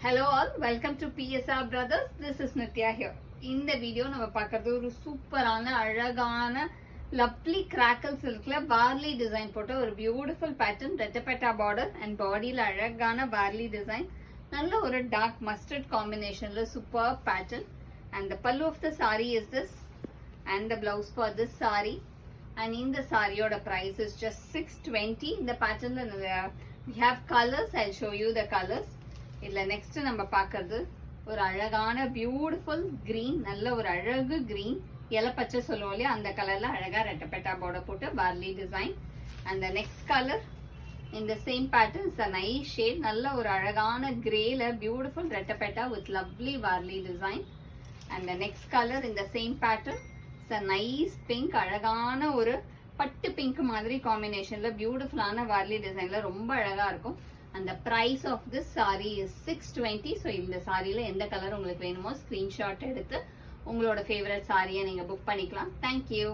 Hello all, welcome to PSR Brothers. This is Nitya here. இந்த video நம்ம பார்க்கறது ஒரு சூப்பரான அழகான லவ்லி கிராக்கல் சில்க்ல பார்லி டிசைன் போட்ட ஒரு பியூட்டிஃபுல் பேட்டர்ன், ரெட்டப்பெட்டா பார்டர் அண்ட் பாடியில அழகான பார்லி டிசைன், நல்ல ஒரு டார்க் மஸ்டர்ட் காம்பினேஷன்ல super pattern. And the pallu of the saree is this and the blouse for this saree. And in the saree price is just 620. இந்த பேட்டர்ன்ல we have colors. I'll show you the colors. இதுல next நம்ம பார்க்கறது ஒரு அழகான beautiful green, நல்ல ஒரு அழகு கிரீன், இலை பச்சை சொல்லுவோம் இல்லையா, அந்த கலர்ல அழகா ரெட்டப்பெட்டா பார்டர் போட்டு barley design. And next colour இந்த same pattern is a nice shade, நல்ல ஒரு அழகான கிரேல பியூட்டிஃபுல் ரெட்டப்பெட்டா with lovely barley design. And next colour இந்த same pattern is a nice pink, அழகான ஒரு பட்டு பிங்க் மாதிரி காம்பினேஷன்ல பியூட்டிஃபுல்லான பார்லி டிசைன்ல ரொம்ப அழகா இருக்கும். And the price of this saree is 620. So இந்த சாரியில எந்த கலர் உங்களுக்கு வேணுமோ ஸ்கிரீன்ஷாட் எடுத்து உங்களோட ஃபேவரட் சாரியை நீங்க புக் பண்ணிக்கலாம். Thank you.